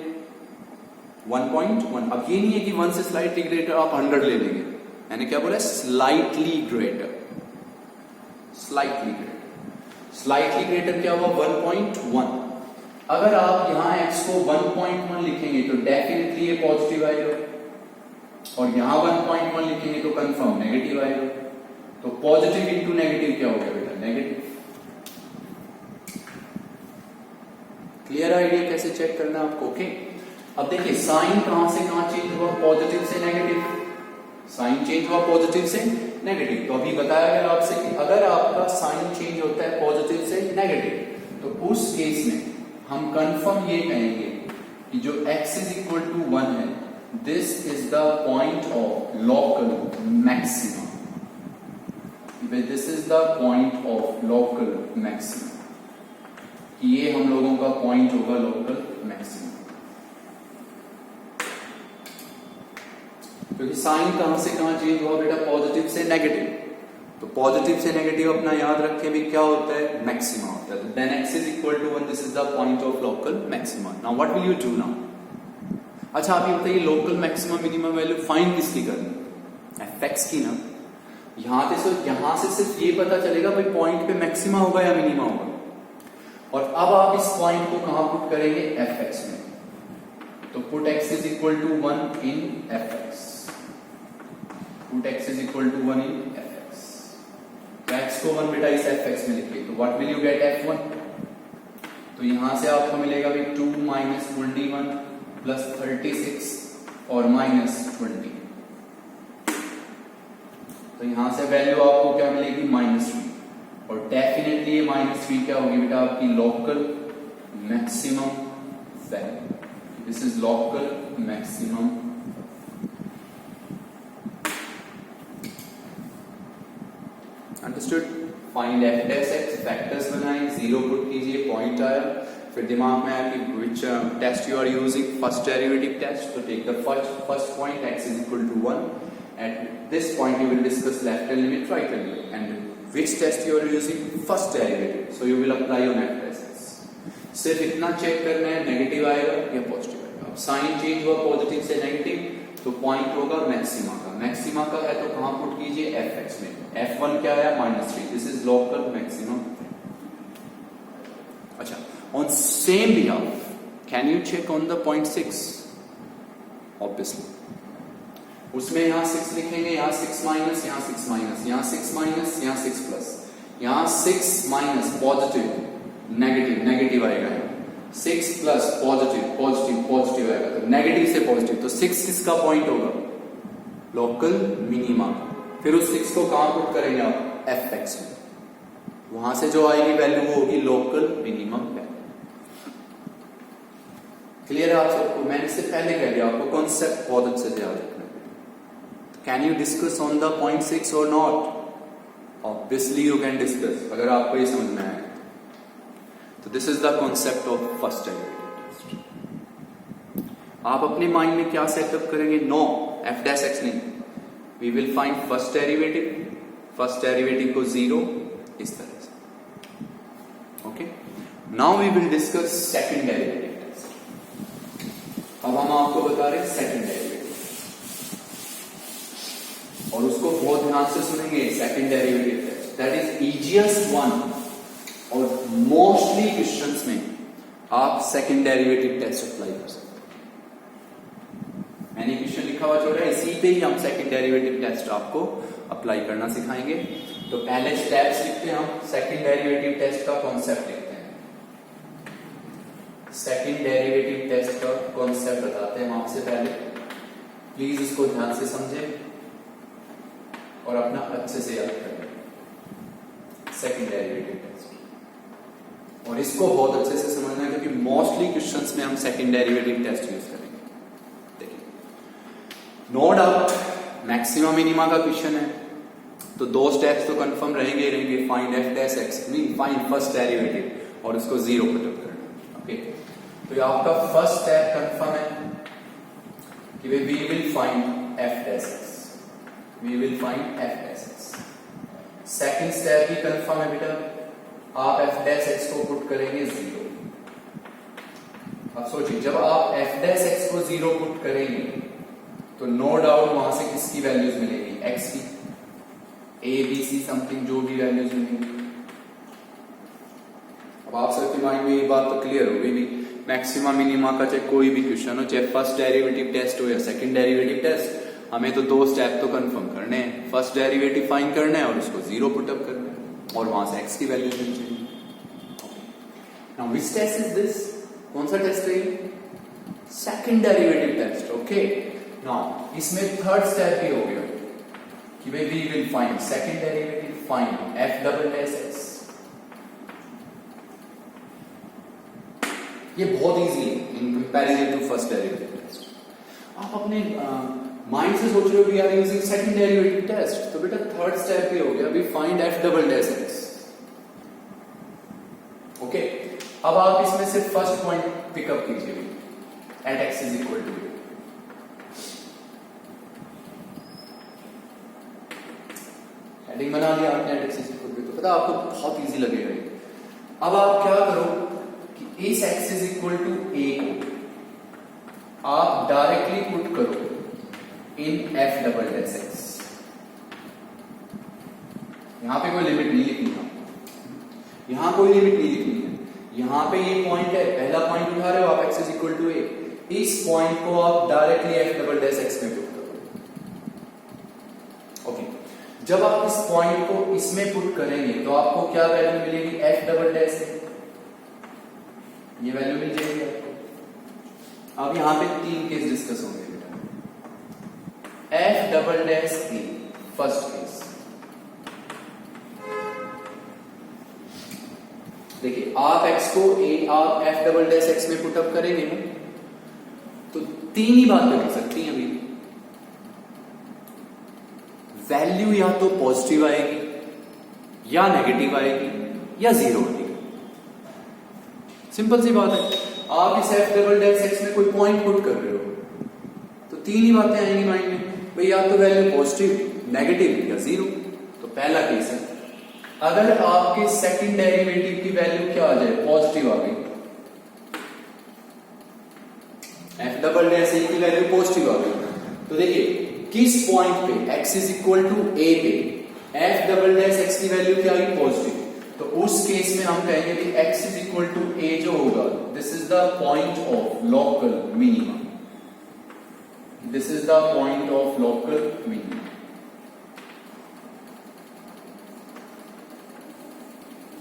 1.1। अब ये नहीं है कि 1 से स्लाइटली ग्रेटर आप 100 ले लेंगे, मैंने क्या बोला, slightly greater, slightly greater. Slightly greater क्या हुआ, 1.1। अगर आप यहां x को 1.1 लिखेंगे तो डेफिनेटली ये पॉजिटिव आएगा, और यहां 1.1 लिखेंगे तो कंफर्म नेगेटिव आएगा। तो पॉजिटिव इंटू नेगेटिव क्या हो गया बेटा, नेगेटिव। क्लियर आइडिया कैसे चेक करना आपको। ओके, अब देखिए साइन कहां से कहां चेंज हुआ, पॉजिटिव से नेगेटिव, साइन चेंज हुआ पॉजिटिव से नेगेटिव। तो अभी बताया गया आपसे कि अगर आपका साइन चेंज होता है पॉजिटिव से नेगेटिव तो उस केस में हम कंफर्म ये कहेंगे कि जो x इज इक्वल टू 1 है, this is the point of local maximum. This is the point of local maximum. ये हम लोगों का पॉइंट होगा लोकल मैक्सिमम। क्योंकि साइन कहां से कहां चेंज हुआ बेटा? पॉजिटिव से नेगेटिव। तो पॉजिटिव से नेगेटिव अपना याद रखें भी क्या होता है? मैक्सिमा होता है। तो then x is equal to 1, this is the point of local maxima. Now what will you do now? अच्छा आप ये बताइए, local maximum minimum value find किसकी करनी? fx की ना। यहां से सिर्फ ये पता चलेगा भाई पॉइंट पे मैक्सिमा होगा या मिनिमा होगा। और अब आप इस पॉइंट को कहां पुट करेंगे? fx में। तो put x is equal to 1 in fx। Put x is equal to 1 in fx। तो x को 1 बेटा इस fx में लिखिए। तो what will you get? f1। तो यहां से आपको मिलेगा भी 2 माइनस 21 प्लस 36 और माइनस 20। तो यहां से वैल्यू आपको क्या मिलेगी? -3। और डेफिनेटली ये -3 क्या होगी बेटा? आपकी local maximum value. This is local maximum. Understood? Find f dash x, factors बनाए, 0 पुट कीजिए, पॉइंट आया। फिर दिमाग में आया कि which test you are using, first derivative test. So take the first point, x is equal to 1. At this point you will discuss left hand limit, right hand limit, and which test you are using? First derivative. So you will apply on f dash x. सिर्फ इतना check करना है negative आएगा या positive आएगा। अब sign change हुआ positive से नेगेटिव तो पॉइंट होगा मैक्सिमा का। मैक्सिमा का है तो कहां पुट कीजिए? fx में। f1 क्या आया? -3। This is local maximum. अच्छा, on same behalf can you check on the point 6? obviously उसमें यहां 6 लिखेंगे, यहां 6 माइनस, यहां 6 माइनस, यहां 6 माइनस, यहां 6 प्लस, यहां 6 माइनस पॉजिटिव नेगेटिव, नेगेटिव आएगा। 6 प्लस पॉजिटिव, पॉजिटिव, पॉजिटिव आएगा। तो नेगेटिव से पॉजिटिव, तो 6 किसका पॉइंट होगा? Local minima. फिर उस 6 को कहां पुट करेंगे आप? fx में। वहां से जो आएगी वैल्यू वो होगी लोकल मिनिमम वैल्यू। क्लियर है आप सबको? मैंने इससे पहले कह दिया आपको कॉन्सेप्ट बहुत अच्छे से याद रखना है। Can you discuss on the point 6 और not? Obviously you can discuss, अगर आपको ये समझ में आए। तो this is the concept of first derivative test. आप अपने माइंड में क्या सेटअप करेंगे? नो, f डैश x नहीं। We will find first derivative. First derivative को 0 इस तरह से। Okay, now we will discuss second derivative test. अब हम आपको बता रहे हैं सेकंड डेरिवेटिव, और उसको बहुत ध्यान से सुनेंगे। Second derivative test that is easiest one, और मोस्टली क्वेश्चंस में आप सेकंड डेरिवेटिव टेस्ट अप्लाई कर सकते हैं। मैंने क्वेश्चन लिखा हुआ छोड़ा है, इसी पे ही हम सेकंड डेरिवेटिव टेस्ट आपको अप्लाई करना सिखाएंगे। तो पहले स्टेप्स लिखते हैं हम, सेकंड डेरिवेटिव टेस्ट का कॉन्सेप्ट लिखते हैं। सेकंड डेरिवेटिव टेस्ट का कॉन्सेप्ट बताते हैं हम आपसे पहले। प्लीज इसको ध्यान से समझें और अपना अच्छे से याद करें। सेकंड डेरिवेटिव टेस्ट, और इसको बहुत अच्छे से समझना है क्योंकि मोस्टली क्वेश्चंस में हम सेकंड डेरिवेटिव टेस्ट यूज करेंगे। देखिए, नो डाउट मैक्सिमम मिनिमा का क्वेश्चन है तो 2 स्टेप्स तो कंफर्म रहेंगे ही रहेंगे। Find f dash x, mean find first derivative, और उसको 0 पुट अप करना। ओके, तो ये आपका फर्स्ट स्टेप कंफर्म है कि we will find f dash x। We will find f dash x। Second step भी कंफर्म है बेटा, आप f डैश x को पुट करेंगे 0। अब सोचिए, जब आप f डैश x को 0 पुट करेंगे तो नो डाउट वहां से किसकी वैल्यूज मिलेगी? x की, a b c समथिंग जो भी वैल्यूज मिलेंगी। अब आप सबके माइंड में ये बात तो क्लियर हो गई नहीं? मैक्सिमा मिनिमा का चाहे कोई भी क्वेश्चन हो, चाहे फर्स्ट डेरिवेटिव टेस्ट हो या सेकंड डेरिवेटिव टेस्ट, हमें तो 2 स्टेप तो कंफर्म करने हैं। फर्स्ट डेरिवेटिव फाइंड करना है और उसको 0 पुट अप करना है, और वहां से x की वैल्यू मिल जाएगी। Now which test is this? कौन सा टेस्ट है? Second derivative test. Okay, now इसमें थर्ड स्टेप भी हो गया। कि भाई we will find second derivative, find f double dash x. ये बहुत इजी है in comparison to first derivative test. आप अपने माइंड से सोच रहे हो we are using second derivative test, तो बेटा थर्ड स्टेप ये हो गया, we find f double dash x. Okay, अब आप इसमें से फर्स्ट पॉइंट पिकअप कीजिए, at x is equal to, heading बना लिया आपने at x is equal to, तो पता आपको बहुत इजी लगेगा ये। अब आप क्या करो कि इस एक्स इज इक्वल टू ए को आप डायरेक्टली पुट करो in F double dash x. यहां पे कोई लिमिट नहीं लिखनी है, यहां कोई लिमिट नहीं लिखनी है, यहां पे ये पॉइंट है, पहला पॉइंट उठा रहे हो आप, एक्स इज इक्वल टू ए, इस पॉइंट को आप directly F double dash X में पुट करो। ओके, जब आप इस पॉइंट को इसमें पुट करेंगे तो आपको क्या वैल्यू मिलेगी, एफ डबल डैश, ये वैल्यू मिल जाएगी आपको। अब यहां पे तीन केस डिस्कस होंगे बेटा, एफ डबल डैश ए फर्स्ट केस। देखिए आप एक्स को ए, आप एफ डबल डैश एक्स में पुटअप करेंगे ना, तो तीन ही बातें हो सकती हैं अभी। वैल्यू या तो पॉजिटिव आएगी या नेगेटिव आएगी या जीरो आएगी। सिंपल सी बात है, आप इस एफ डबल डैश एक्स में कोई पॉइंट पुट कर रहे हो तो तीन ही बातें आएंगी माइंड में, भाई या तो वैल्यू पॉजिटिव, नेगेटिव या जीरो। तो पहला केस है, अगर आपके सेकंड डेरिवेटिव की वैल्यू क्या आ जाए, पॉजिटिव आ गई, एफ डबल डैश ए की वैल्यू पॉजिटिव आ गई, तो देखिए किस पॉइंट पे x इज इक्वल टू ए पे एफ डबल डैश एक्स की वैल्यू क्या आई, पॉजिटिव, तो उस केस में हम कहेंगे कि x इज इक्वल टू ए जो होगा, this is the point of local minimum, this is the point of local minimum.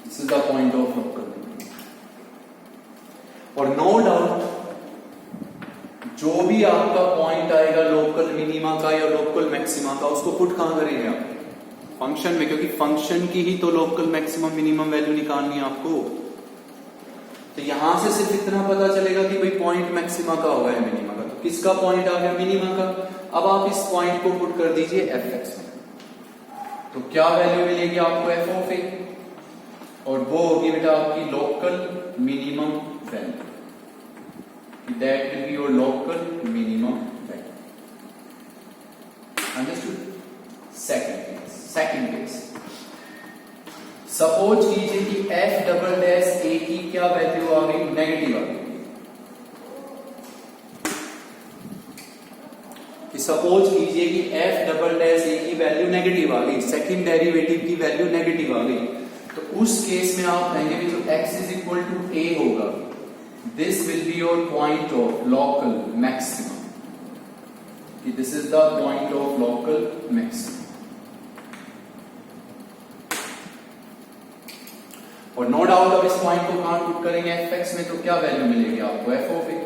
This is the point of local minimum. और नो डाउट जो भी आपका पॉइंट आएगा लोकल मिनिमा का या लोकल मैक्सिमा का, उसको पुट कहां करेंगे आप, फंक्शन में, क्योंकि फंक्शन की ही तो लोकल मैक्सिमम मिनिमम वैल्यू निकालनी है आपको। तो यहां से सिर्फ इतना पता चलेगा कि भाई पॉइंट मैक्सिमा का होगा या मिनिमा का, तो किसका पॉइंट आ गया, मिनिमा का। अब आप इस पॉइंट को पुट कर दीजिए एफ एक्स में, तो क्या वैल्यू मिलेगी आपको, एफ ऑफ ए, और वो होगी बेटा आपकी local minimum value, that will be your local minimum value. Understood? Second case. Suppose कीजिए कि f डबल डैश a की क्या वैल्यू आ गई, नेगेटिव आ गई। कि सपोज कीजिए कि f डबल डैश a की वैल्यू नेगेटिव आ गई, सेकंड डेरिवेटिव की वैल्यू नेगेटिव आ गई, तो उस केस में आप कहेंगे कि जो x is equal to a होगा, this will be your point of local maximum, this is the point of local maximum। और नो डाउट अब इस पॉइंट को कहां पुट करेंगे, एफ एक्स में, तो क्या वैल्यू मिलेगी आपको, एफ ऑफ ए,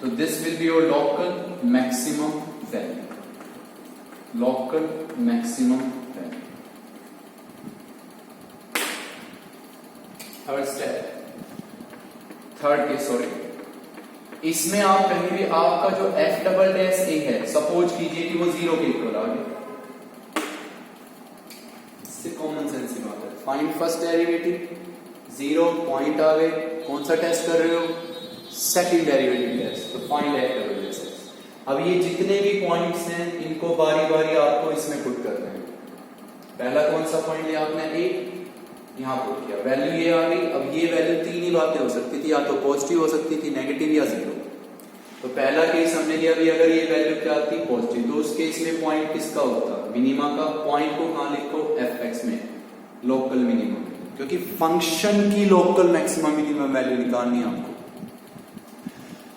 तो this will be your local maximum value, local maximum value. Third step, third case, sorry, इसमें आप कहेंगे आपका जो एफ डबल डैश ए है, सपोज कीजिए कि वो जीरो के इक्वल आ गया, इससे कॉमन सेंस की बात है, find first derivative, zero point आ गए, कौन सा टेस्ट कर रहे हो, सेकंड डेरिवेटिव टेस्ट, तो find f double dash x. अब ये जितने भी पॉइंट्स हैं इनको बारी बारी आपको इसमें पुट करना है। पहला कौन सा पॉइंट लिया आपने, ए, यहां पुट किया, वैल्यू ये आ गई। अब ये वैल्यू तीन ही बातें हो सकती थी, या तो पॉजिटिव हो सकती थी, नेगेटिव या जीरो। तो पहला केस हमने लिया, भी अगर ये वैल्यू क्या आती, पॉजिटिव, तो उस केस में पॉइंट किसका होता, मिनिमा का। पॉइंट को कहां लिखो, एफ एक्स में, लोकल मिनिमम, क्योंकि फंक्शन की लोकल मैक्सिमम मिनिमम वैल्यू निकालनी है आपको।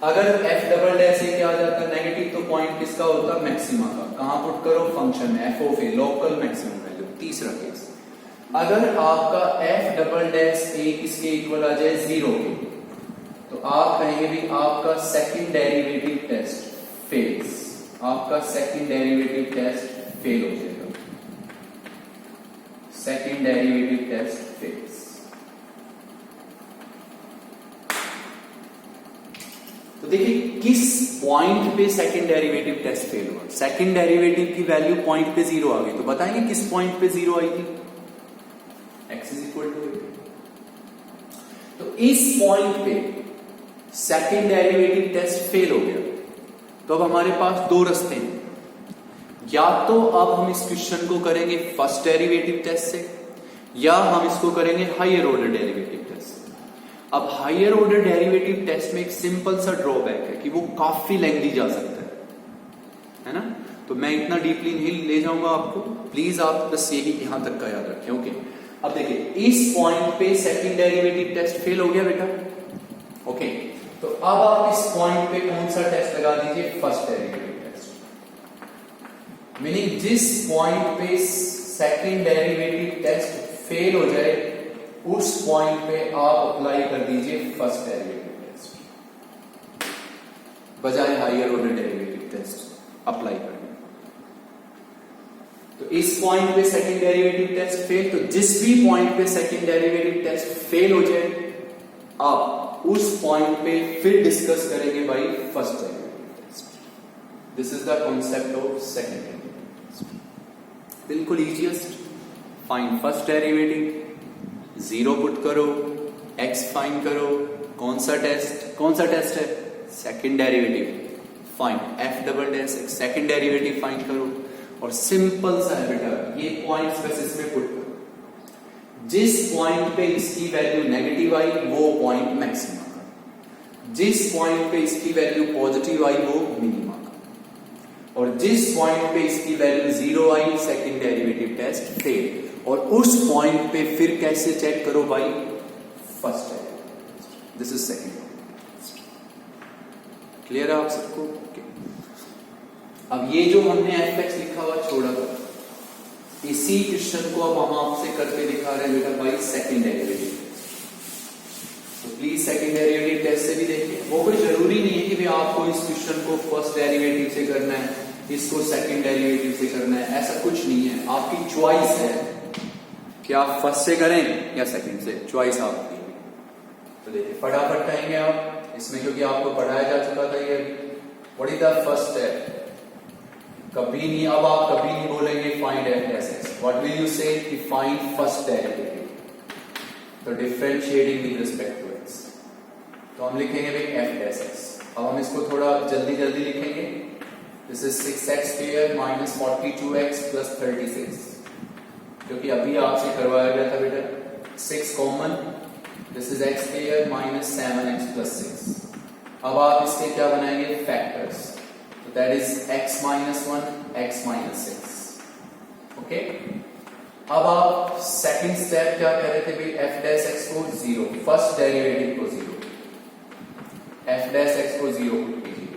अगर एफ डबल डैश ए क्या आ जाता है, नेगेटिव, तो पॉइंट किसका होता, मैक्सिमा का। कहां पुट करो, फंक्शन में, F of A, local maximum value. तीसरा केस, अगर आपका एफ डबल डैश ए किसके इक्वल आ जाए, जीरो के, तो आप कहेंगे भी आपका सेकंड डेरिवेटिव टेस्ट फेल्स, आपका सेकंड डेरिवेटिव टेस्ट फेल हो जाएगा। Second derivative test fails. तो देखिए किस पॉइंट पे सेकंड डेरिवेटिव टेस्ट फेल हुआ। सेकंड डेरिवेटिव की वैल्यू पॉइंट पे 0 आ गई, तो बताएंगे किस पॉइंट पे 0 आई थी? x is equal to 8। तो इस पॉइंट पे सेकंड डेरिवेटिव टेस्ट फेल हो गया। तो अब हमारे पास दो रास्ते हैं, या तो अब हम इस क्वेश्चन को करेंगे फर्स्ट डेरिवेटिव टेस्ट से, या हम इसको करेंगे हायर ऑर्डर डेरिवेटिव टेस्ट से। अब हायर ऑर्डर डेरिवेटिव टेस्ट में एक सिंपल सा ड्रॉबैक है कि वो काफी लेंथी जा सकता है ना। तो मैं इतना डीपली नहीं ले जाऊंगा आपको, प्लीज आप बस यही यहां तक का याद रखें। ओके, अब देखिए इस पॉइंट पे सेकंड डेरिवेटिव टेस्ट फेल हो गया बेटा। ओके, तो अब आप इस पॉइंट पे कौन सा टेस्ट लगा दीजिए? First derivative test. मीनिंग जिस पॉइंट पे सेकंड डेरिवेटिव टेस्ट फेल हो जाए उस पॉइंट पे आप अप्लाई कर दीजिए फर्स्ट डेरिवेटिव टेस्ट, बजाय higher order derivative test apply करने। तो इस पॉइंट पे सेकंड डेरिवेटिव टेस्ट फेल, तो जिस भी पॉइंट पे सेकंड डेरिवेटिव टेस्ट फेल हो जाए आप उस पॉइंट पे फिर डिस्कस करेंगे भाई first derivative test. This is the concept of second derivative test. बिल्कुल easiest. Find first derivative, 0 put करो, x फाइंड करो। कौन सा टेस्ट है? Second derivative. Find f double dash x, second derivative find करो। और सिंपल सा है बेटा, ये पॉइंट्स बस इसमें पुट करो। जिस पॉइंट पे इसकी वैल्यू नेगेटिव आई वो पॉइंट मैक्सिमा का, जिस पॉइंट पे इसकी वैल्यू पॉजिटिव आई वो मिनिमा का, और जिस पॉइंट पे इसकी वैल्यू 0 आई सेकंड डेरिवेटिव टेस्ट फेल। और उस पॉइंट पे फिर कैसे चेक करो भाई? First derivative. This is second. Clear है आप सबको? okay. अब ये जो हमने fx लिखा हुआ छोड़ा था, इसी क्वेश्चन को अब हम आपसे करके दिखा रहे हैं बेटा भाई सेकंड डेरिवेटिव। तो प्लीज सेकंड डेरिवेटिव टेस्ट से भी देखिए। वो कोई जरूरी नहीं है कि भाई आपको इस क्वेश्चन को फर्स्ट डेरिवेटिव से करना है, इसको सेकंड डेरिवेटिव से करना है, ऐसा कुछ नहीं है। आपकी चॉइस है कि आप फर्स्ट से करें या सेकंड से, चॉइस आपकी। तो देखिए फटाफट कहेंगे आप इसमें, क्योंकि आपको पढ़ाया जा चुका था ये। What is the first step? कभी नहीं, अब आप कभी नहीं बोलेंगे find f dash x। What will you say? कि फाइंड फर्स्ट डेरिवेटिव। तो differentiating with respect to x, तो हम लिखेंगे भाई f डैश x। अब हम इसको थोड़ा जल्दी जल्दी लिखेंगे। This is 6x square minus 42x plus 36, क्योंकि अभी आपसे करवाया गया था बेटा 6 common. This is x square minus 7x plus 6। अब आप इसके क्या बनाएंगे? फैक्टर्स। तो that is x minus 1, x minus 6। Okay, अब आप सेकंड स्टेप क्या कह रहे थे भाई? f डैश x को 0, फर्स्ट डेरिवेटिव को 0, f डैश x को 0 पुट कीजिए।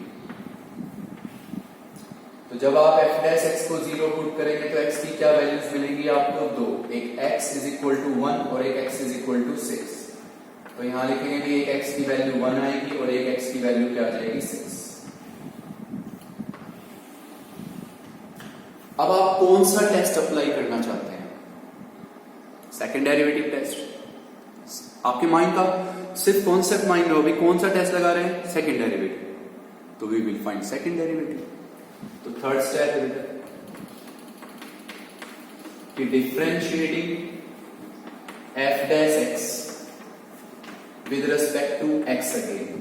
तो जब आप f डैश x को 0 पुट करेंगे तो x की क्या वैल्यूज मिलेंगी आपको? 2। एक x इज इक्वल टू 1 और एक x इज इक्वल टू 6। तो यहां लिखेंगे कि एक x की वैल्यू 1 आएगी और एक x की वैल्यू क्या आ जाएगी? 6। अब आप कौन सा टेस्ट अप्लाई करना चाहते हैं? Second derivative test. आपके माइंड का सिर्फ कॉन्सेप्ट माइंड हो, अभी कौन सा टेस्ट लगा रहे हैं? Second derivative. तो we will find second derivative. तो थर्ड स्टेप है कि differentiating f dash x with respect to x again,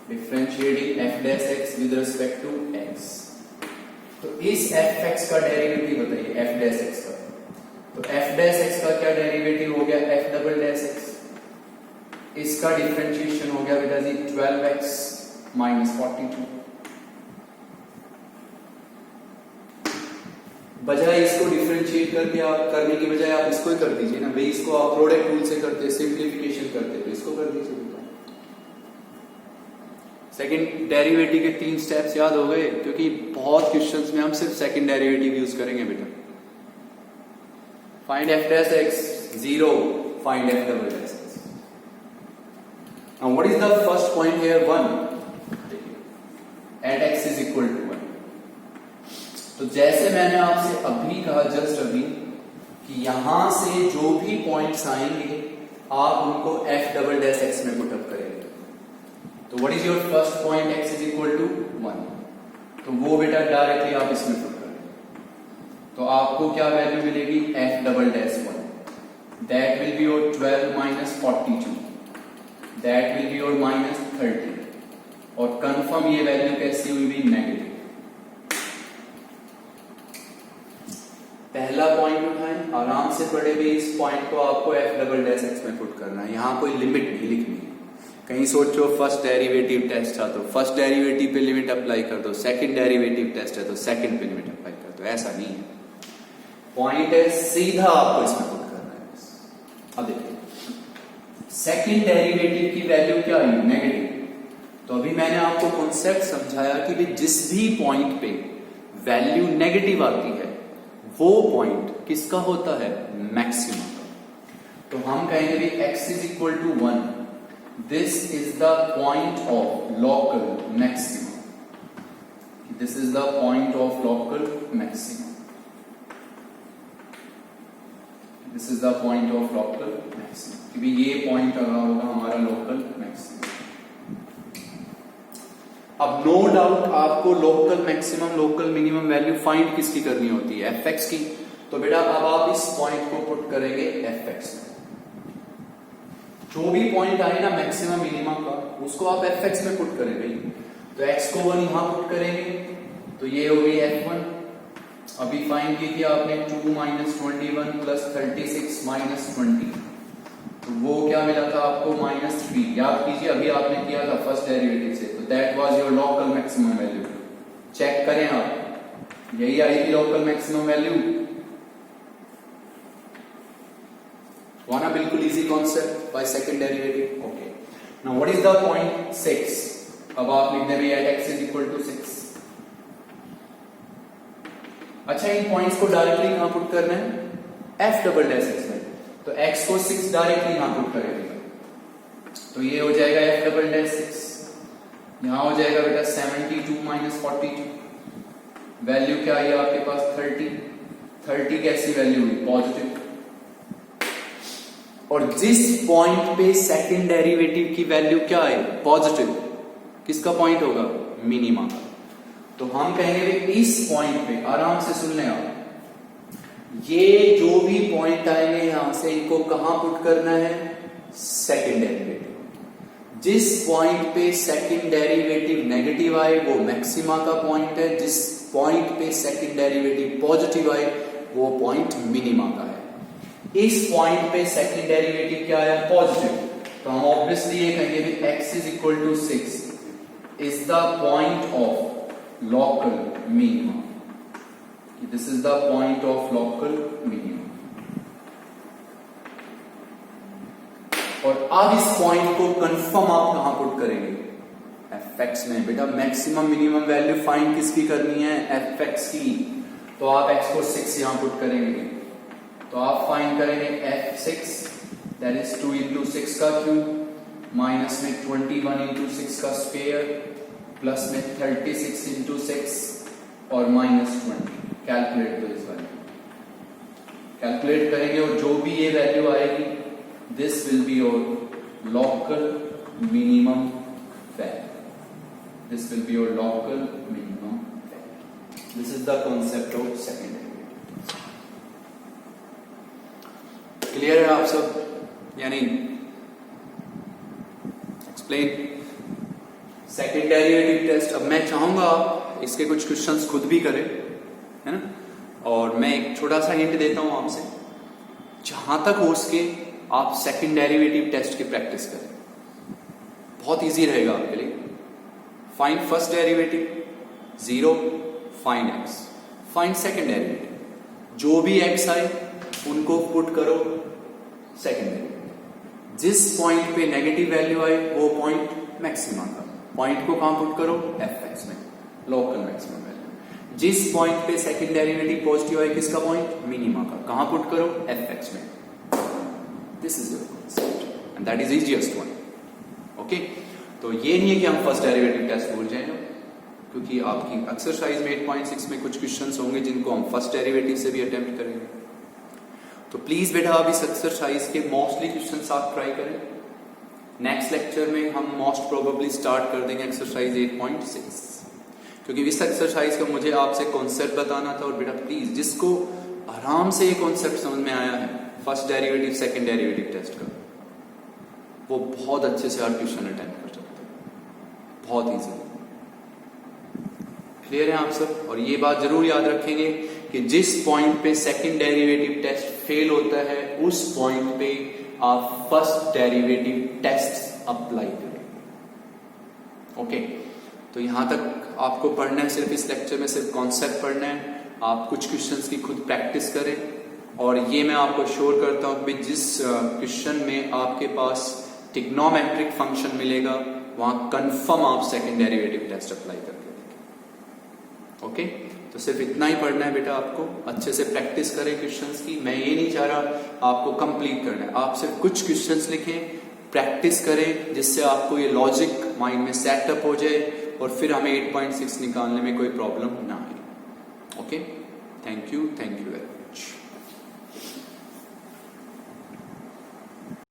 differentiating f dash x with respect to x। तो इस fx का डेरिवेटिव बताइए, f dash x का। तो f dash x का क्या डेरिवेटिव हो गया? f double dash x। इसका डिफरेंशिएशन हो गया बेटा जी 12x माइनस 42। बजाय इसको डिफरेंशिएट करके आप करने की बजाय आप इसको ही कर दीजिए ना भाई। इसको आप प्रोडक्ट रूल से करते, सिंप्लीफिकेशन करते, तो इसको कर दीजिए। सेकंड डेरिवेटिव के 3 स्टेप्स याद हो गए? क्योंकि बहुत क्वेश्चंस में हम सिर्फ सेकंड डेरिवेटिव यूज करेंगे बेटा। Find f dash x 0, find f double dash x। Now what is the first point here? 1 at x is equal to 1। तो जैसे मैंने आपसे अभी कहा, जस्ट अभी, कि यहां से जो भी पॉइंट्स आएंगे आप उनको f डबल डैश x में पुटअप करेंगे। तो what is your first point x is equal to 1, तो वो बेटा डायरेक्टली आप इसमें पुट करेंगे। तो आपको क्या वैल्यू मिलेगी f double dash 1, that will be your 12 minus 42, that will be your minus 30, और कंफर्म ये वैल्यू कैसी हुई भी नेगेटिव। पहला पॉइंट उठाएं, आराम से पढ़े भी इस पॉइंट को आपको f डबल डैश x में पुट करना है, यहां कोई लिमिट नहीं लिखनी है। कहीं सोचो फर्स्ट डेरिवेटिव टेस्ट था तो फर्स्ट डेरिवेटिव पे लिमिट अप्लाई कर दो, सेकंड डेरिवेटिव टेस्ट है तो सेकंड पे लिमिट अप्लाई कर दो, ऐसा नहीं है। पॉइंट है सीधा आपको इसमें पुट करना है। अब देखिए सेकंड डेरिवेटिव की वैल्यू क्या आई नेगेटिव, तो अभी मैंने आपको कॉन्सेप्ट समझाया कि भी जिस भी पॉइंट पे वैल्यू नेगेटिव आती है वो पॉइंट किसका होता है मैक्सिमम का। तो हम कहेंगे भी x is equal to 1, this is the point of local maximum, this is the point of local maximum, this is the point of local maximum, कि भी ये पॉइंट रहा होगा हमारा लोकल मैक्सिमम। अब नो डाउट आपको local maximum local minimum value find किसकी करनी होती है fx की। तो बेटा अब आप इस पॉइंट को पुट करेंगे fx में, जो भी पॉइंट आए ना मैक्सिमम मिनिमम का उसको आप fx में पुट करेंगे। तो x को 1 यहां पुट करेंगे तो ये हो गई f1। अभी फाइंड की थी आपने 2 माइनस 21 प्लस 36 माइनस 20, तो वो क्या मिला था आपको -3। याद कीजिए अभी आपने किया था फर्स्ट डेरिवेटिव से, तो that was your local maximum value. Check करें आप, यही आई थी लोकल मैक्सिमम वैल्यू। वाना बिल्कुल easy concept by second derivative. Okay, now what is the point 6। अब आप लिख देंगे x इज इक्वल टू 6। अच्छा, इन पॉइंट्स को डायरेक्टली कहां पुट करना है f डबल डैश x में। तो x को 6 डायरेक्टली यहां पुट करेंगे तो ये हो जाएगा f डबल डैश 6। यहां हो जाएगा बेटा 72 माइनस 42, वैल्यू क्या आई आपके पास 30 कैसी वैल्यू हुई पॉजिटिव। और जिस पॉइंट पे सेकंड डेरिवेटिव की वैल्यू क्या है पॉजिटिव, किसका पॉइंट होगा मिनिमा का। तो हम कहेंगे इस पॉइंट पे आराम से सुन लें आप, ये जो भी पॉइंट आएंगे यहां से इनको कहां पुट करना है सेकंड डेरिवेटिव। जिस पॉइंट पे सेकंड डेरिवेटिव नेगेटिव आए वो मैक्सिमा का पॉइंट है, जिस पॉइंट पे सेकंड डेरिवेटिव पॉजिटिव आए वो पॉइंट मिनिमा का है। इस पॉइंट पे सेकंड डेरिवेटिव क्या आया पॉजिटिव, तो हम ऑब्वियसली ये कहेंगे भी x is equal to 6 is the point of local minima. This is the point of local minimum। और अब इस पॉइंट को कंफर्म आप कहां पुट करेंगे fx में। बेटा मैक्सिमम मिनिमम वैल्यू फाइंड किसकी करनी है fx की, तो आप x को 6 यहां पुट करेंगे तो आप फाइंड करेंगे f6 दैट इज 2 इंटू 6 का क्यूब माइनस में 21 इंटू 6 का स्क्वायर प्लस में 36 इंटू 6 और माइनस 20। कैलकुलेट दो इस वैल्यू, कैलकुलेट करेंगे और जो भी ये वैल्यू आएगी this will be your local minimum value, this will be your local minimum value. This is the concept of second derivative. Clear है आप सब यानी एक्सप्लेन सेकंड डेरिवेटिव टेस्ट। अब मैं चाहूंगा आप इसके कुछ क्वेश्चंस खुद भी करें, है ना, और मैं एक छोटा सा हिंट देता हूं आपसे, जहां तक हो सके आप सेकंड डेरिवेटिव टेस्ट की प्रैक्टिस करें, बहुत इजी रहेगा आपके लिए। Find first derivative 0, find x, find second derivative, जो भी x आए उनको पुट करो सेकंड डेरिवेटिव। जिस पॉइंट पे नेगेटिव वैल्यू आए वो पॉइंट मैक्सिमा का, पॉइंट को कहां पुट करो fx में, लोकल मैक्सिमम वैल्यू। जिस पॉइंट पे सेकंड डेरिवेटिव पॉजिटिव है किसका पॉइंट मिनिमा का, कहां पुट करो fx में। This is your concept and that is easiest one. Okay, तो ये नहीं है कि हम फर्स्ट डेरिवेटिव टेस्ट भूल जाएं, क्योंकि आपकी एक्सरसाइज में 8.6 में कुछ क्वेश्चंस होंगे जिनको हम फर्स्ट डेरिवेटिव से भी अटेम्प्ट करेंगे। तो प्लीज बेटा आप इस एक्सरसाइज के मोस्टली क्वेश्चंस आप ट्राई करें। नेक्स्ट लेक्चर में हम मोस्ट प्रोबेबली स्टार्ट कर देंगे एक्सरसाइज 8.6, क्योंकि इस एक्सरसाइज का मुझे आपसे कॉन्सेप्ट बताना था। और बेटा प्लीज जिसको आराम से ये कॉन्सेप्ट समझ में आया है first derivative second derivative test का, वो बहुत अच्छे से हर क्वेश्चन अटेम्प्ट कर सकते हैं, बहुत इजी। क्लियर है आप सब? और ये बात जरूर याद रखेंगे कि जिस पॉइंट पे सेकंड डेरिवेटिव टेस्ट फेल होता है उस पॉइंट पे आप फर्स्ट डेरिवेटिव टेस्ट अप्लाई करें। ओके, तो यहां तक आपको पढ़ना है, सिर्फ इस लेक्चर में सिर्फ कॉन्सेप्ट पढ़ना है। आप कुछ क्वेश्चंस की खुद प्रैक्टिस करें, और ये मैं आपको श्योर करता हूं कि जिस क्वेश्चन में आपके पास ट्रिग्नोमेट्रिक फंक्शन मिलेगा वहां कंफर्म आप सेकंड डेरिवेटिव टेस्ट अप्लाई करके देखें। ओके, तो सिर्फ इतना ही पढ़ना है बेटा, आपको अच्छे से प्रैक्टिस करें क्वेश्चंस की। मैं ये नहीं चाह रहा आपको कंप्लीट करना है, आप सिर्फ कुछ क्वेश्चंस लिखें, प्रैक्टिस करें, जिससे आपको ये लॉजिक माइंड में सेटअप हो जाए और फिर हमें 8.6 निकालने में कोई प्रॉब्लम ना आए। Okay, thank you very much.